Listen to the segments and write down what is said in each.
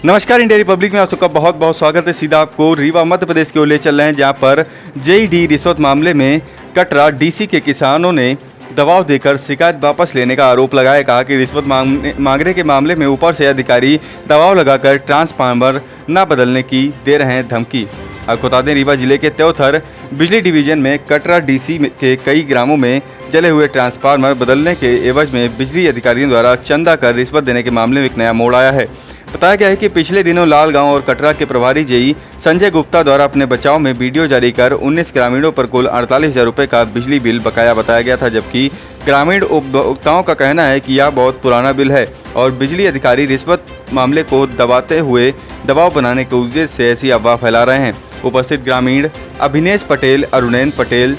नमस्कार, India Republic में आप सबका बहुत बहुत स्वागत है। सीधा आपको रीवा मध्य प्रदेश की ओर ले चल रहे हैं, जहां पर जेईडी रिश्वत मामले में कटरा डीसी के किसानों ने दबाव देकर शिकायत वापस लेने का आरोप लगाया। कहा कि रिश्वत मांगने के मामले में ऊपर से अधिकारी दबाव लगाकर ट्रांसफार्मर न बदलने की दे रहे हैं धमकी। आपको बता दें, रीवा जिले के त्योथर बिजली डिवीजन में कटरा डीसी के कई ग्रामों में जले हुए ट्रांसफार्मर बदलने के एवज में बिजली अधिकारियों द्वारा चंदा कर रिश्वत देने के मामले में एक नया मोड़ आया है। बताया गया है कि पिछले दिनों लालगांव और कटरा के प्रभारी जेई संजय गुप्ता द्वारा अपने बचाव में वीडियो जारी कर 19 ग्रामीणों पर कुल 48,000 रुपये का बिजली बिल बकाया बताया गया था, जबकि ग्रामीण उपभोक्ताओं का कहना है कि यह बहुत पुराना बिल है और बिजली अधिकारी रिश्वत मामले को दबाते हुए दबाव बनाने के उद्देश्य से ऐसी अफवाह फैला रहे हैं। उपस्थित ग्रामीण अभिनेश पटेल, अरुणेन पटेल,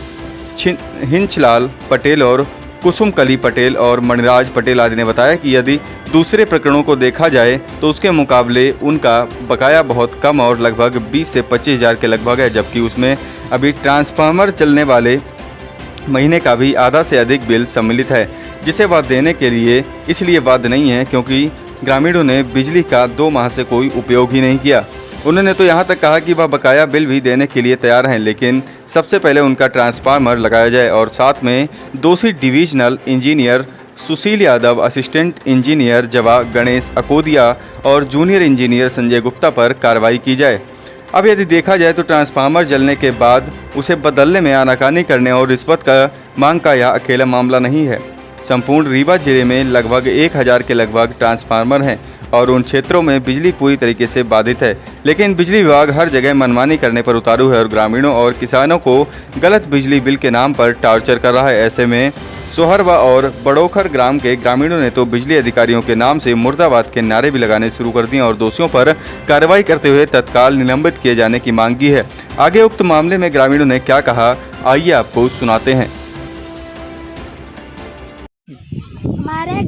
हिंचलाल पटेल और कुसुमकली पटेल और मणिराज पटेल आदि ने बताया कि यदि दूसरे प्रकरणों को देखा जाए तो उसके मुकाबले उनका बकाया बहुत कम और लगभग 20 से 25,000 के लगभग है, जबकि उसमें अभी ट्रांसफार्मर चलने वाले महीने का भी आधा से अधिक बिल सम्मिलित है, जिसे वह देने के लिए इसलिए बाध्य नहीं है क्योंकि ग्रामीणों ने बिजली का 2 माह से कोई उपयोग ही नहीं किया। उन्होंने तो यहाँ तक कहा कि वह बकाया बिल भी देने के लिए तैयार हैं, लेकिन सबसे पहले उनका ट्रांसफार्मर लगाया जाए और साथ में दोषी डिविजनल इंजीनियर सुशील यादव, असिस्टेंट इंजीनियर जवा गणेश अकोदिया और जूनियर इंजीनियर संजय गुप्ता पर कार्रवाई की जाए। अब यदि देखा जाए तो ट्रांसफार्मर जलने के बाद उसे बदलने में आनाकानी करने और रिश्वत का मांग का यह अकेला मामला नहीं है। संपूर्ण रीवा जिले में लगभग 1,000 के लगभग ट्रांसफार्मर हैं और उन क्षेत्रों में बिजली पूरी तरीके से बाधित है, लेकिन बिजली विभाग हर जगह मनमानी करने पर उतारू है और ग्रामीणों और किसानों को गलत बिजली बिल के नाम पर टार्चर कर रहा है। ऐसे में सोहरवा और बड़ोखर ग्राम के ग्रामीणों ने तो बिजली अधिकारियों के नाम से मुर्दाबाद के नारे भी लगाने शुरू कर दिए और दोषियों पर कार्रवाई करते हुए तत्काल निलंबित किए जाने की मांग की है। आगे उक्त मामले में ग्रामीणों ने क्या कहा, आइए आपको सुनाते हैं। हमारे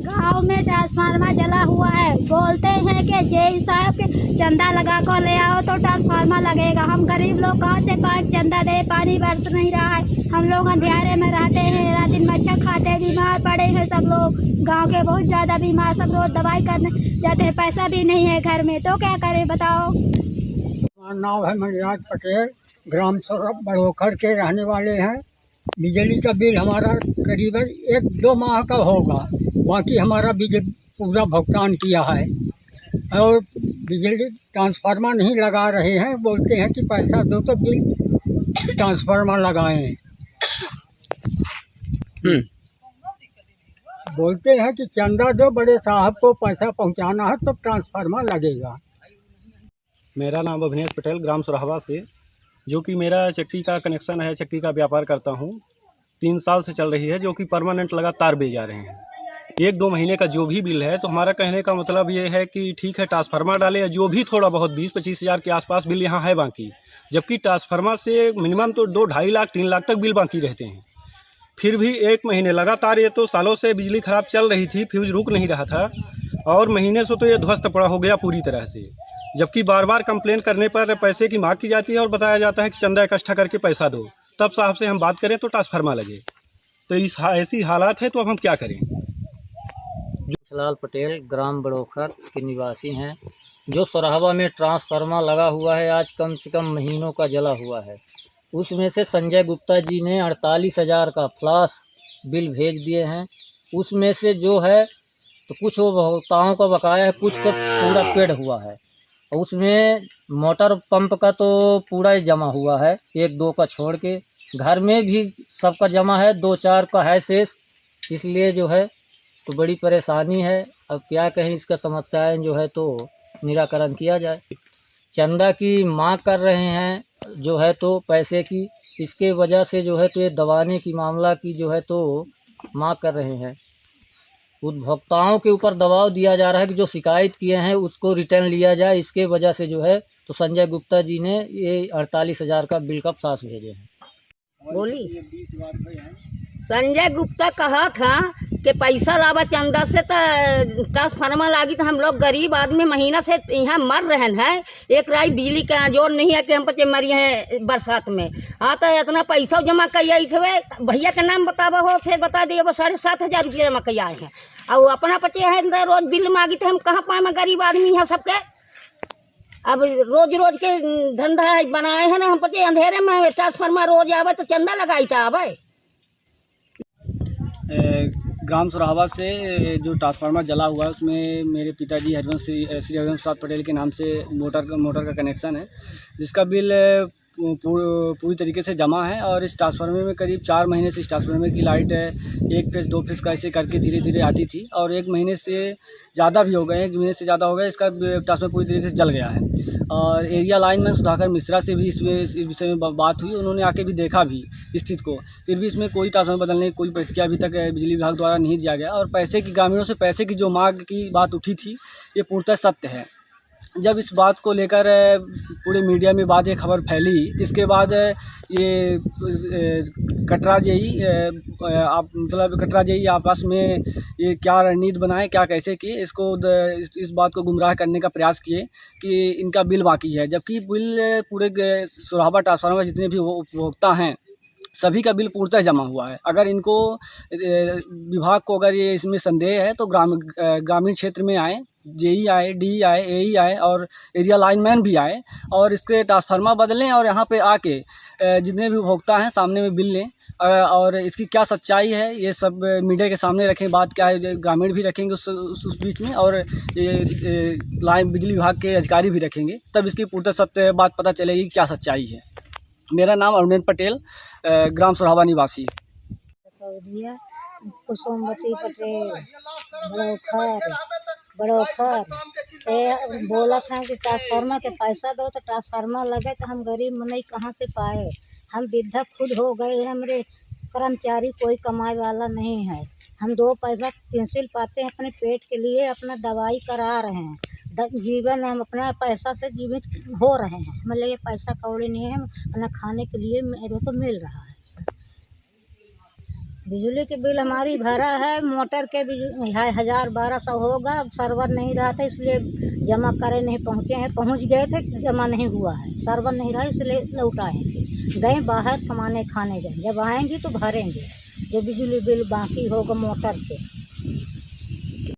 गांव में ट्रांसफार्मर जला हुआ है। बोलते हैं कि जेई साहब के चंदा लगा कर ले आओ तो ट्रांसफार्मर लगेगा। हम गरीब लोग कहाँ से चंदा दे, पानी बरस नहीं रहा है। हम लोग अंधेरे में रहते हैं, रात दिन मच्छर खाते, बीमार पड़े हैं सब लोग। गांव के बहुत ज़्यादा बीमार, सब लोग दवाई करने जाते हैं, पैसा भी नहीं है घर में, तो क्या करें बताओ। हमारा नाम है मणिराज पटेल, ग्राम बड़ोखर के रहने वाले हैं। बिजली का बिल हमारा करीबन 1-2 माह का होगा, बाकी हमारा बिजली पूरा भुगतान किया है और बिजली ट्रांसफार्मर नहीं लगा रहे हैं। बोलते हैं कि पैसा दो तो बिल ट्रांसफार्मर लगाएं। बोलते हैं कि चंदा दो, बड़े साहब को पैसा पहुंचाना है तो ट्रांसफार्मर लगेगा। मेरा नाम अभिनेश पटेल, ग्राम सोहरवा से, जो कि मेरा चक्की का कनेक्शन है, चक्की का व्यापार करता हूँ। 3 साल से चल रही है, जो कि परमानेंट लगातार बिल जा रहे हैं। 1-2 महीने का जो भी बिल है, तो हमारा कहने का मतलब ये है कि ठीक है ट्रांसफार्मर डालें, जो भी थोड़ा बहुत 20-25 हज़ार के आसपास बिल यहाँ है बाकी, जबकि ट्रांसफार्मर से मिनिमम तो 2-2.5 लाख 3 लाख तक बिल बाकी रहते हैं। फिर भी 1 महीने लगातार, ये तो सालों से बिजली ख़राब चल रही थी, फ्यूज रुक नहीं रहा था और महीने से तो ये ध्वस्त पड़ा हो गया पूरी तरह से। जबकि बार बार कंप्लेन करने पर पैसे की मांग की जाती है और बताया जाता है कि चंदा इकट्ठा करके पैसा दो, तब साहब से हम बात करें तो ट्रांसफार्मर लगे। तो ऐसी हालात है, तो अब हम क्या करें। लाल पटेल, ग्राम बड़ोखर के निवासी हैं। जो सोहरवा में ट्रांसफार्मर लगा हुआ है, आज कम से कम महीनों का जला हुआ है। उसमें से संजय गुप्ता जी ने 48,000 का फ्लैश बिल भेज दिए हैं। उसमें से जो है तो कुछ उपभोक्ताओं का बकाया है, कुछ का पूरा पेड हुआ है। उसमें मोटर पंप का तो पूरा ही जमा हुआ है, 1-2 का छोड़ के। घर में भी सबका जमा है, 2-4 का है शेष। इसलिए जो है तो बड़ी परेशानी है। अब क्या कहें, इसका समस्याएं जो है तो निराकरण किया जाए। चंदा की मांग कर रहे हैं जो है तो पैसे की, इसके वजह से जो है तो ये दबाने की मामला की जो है तो मांग कर रहे हैं। उपभोक्ताओं के ऊपर दबाव दिया जा रहा है कि जो शिकायत किए हैं उसको रिटर्न लिया जाए। इसके वजह से जो है तो संजय गुप्ता जी ने ये 48,000 का बिल का फ्लैश भेजे हैं। बोली संजय गुप्ता कहा था कि पैसा लावा चंदा से तो ट्रांसफार्मर लागी, तो हम लोग गरीब आदमी महीना से यहाँ मर रहे हैं। एक राय बिजली का जोर नहीं है कि हम बच्चे मरी हैं बरसात में। हाँ तो इतना पैसा जमा किया थे, भैया का नाम बतावा हो, फिर बता दिए वो 7,500 रुपये जमा किया है। और अपना पचे है रोज बिल मांगी थे, हम कहाँ पाए, गरीब आदमी यहाँ सबके अब रोज रोज के धंधा बनाए हैं ना, हम पति अंधेरे में ट्रांसफार्मर रोज आवे तो चंदा लगाई था आवे। ग्राम सोराहवा से जो ट्रांसफार्मर जला हुआ है उसमें मेरे पिताजी श्री हरिवंश प्रसाद पटेल के नाम से मोटर का कनेक्शन है, जिसका बिल पूरी तरीके से जमा है। और इस ट्रांसफार्मर में करीब 4 महीने से इस ट्रांसफार्मर की लाइट 1 फेस 2 फेस का ऐसे करके धीरे धीरे आती थी, और 1 महीने से ज़्यादा भी हो गए, 1 महीने से ज़्यादा हो गया इसका ट्रांसफार्मर पूरी तरीके से जल गया है। और एरिया लाइनमैन सुधाकर मिश्रा से भी इस विषय में बात हुई, उन्होंने आके भी देखा भी स्थिति को, फिर भी इसमें कोई ट्रांसफार्मर बदलने की कोई प्रतिक्रिया अभी तक बिजली विभाग द्वारा नहीं दिया गया। और ग्रामीणों से पैसे की जो मांग की बात उठी थी, ये पूर्णतः सत्य है। जब इस बात को लेकर पूरे मीडिया में बात ये खबर फैली, इसके बाद ये कटरा जेई कटरा जेई आपस में ये क्या रणनीति बनाए, क्या कैसे किए, इस बात को गुमराह करने का प्रयास किए कि इनका बिल बाकी है, जबकि बिल पूरे सोराहवा ट्रांसफार्मर जितने भी उपभोक्ता हैं सभी का बिल पूर्णतः जमा हुआ है। अगर इनको विभाग को अगर ये इसमें संदेह है तो ग्रामीण क्षेत्र में आए, जेई आए, डी आए, एई आए और एरिया लाइनमैन भी आए और इसके ट्रांसफार्मर बदलें, और यहाँ पे आके जितने भी उपभोक्ता हैं सामने में बिल लें, और इसकी क्या सच्चाई है ये सब मीडिया के सामने रखें। बात क्या है ग्रामीण भी रखेंगे उस बीच में, और बिजली विभाग के अधिकारी भी रखेंगे, तब इसकी पूर्णतः सत्य बात पता चलेगी क्या सच्चाई है। मेरा नाम अरुण पटेल, ग्राम सोराहवा निवासी। कुसुमवती पटेल बड़ोखर से बोला था कि ट्रांसफार्मर के पैसा दो तो ट्रांसफार्मर लगे, तो हम गरीब मनई कहाँ से पाए। हम वृद्धा खुद हो गए, हमारे कर्मचारी कोई कमाए वाला नहीं है। हम 2 पैसा पेंसिल पाते हैं अपने पेट के लिए, अपना दवाई करा रहे हैं, जीवन हम अपना पैसा से जीवित हो रहे हैं। मतलब ये पैसा कौड़ी नहीं है, अपना खाने के लिए मेरे को मिल रहा है। बिजली के बिल हमारी भरा है, मोटर के भी 1000-1200 होगा। अब सर्वर नहीं रहा था इसलिए जमा करे नहीं पहुँचे हैं, पहुँच गए थे जमा नहीं हुआ है, सर्वर नहीं रहा इसलिए लौटाएंगे। गए बाहर कमाने खाने गए, जब आएंगे तो भरेंगे जो बिजली बिल बाकी होगा मोटर के।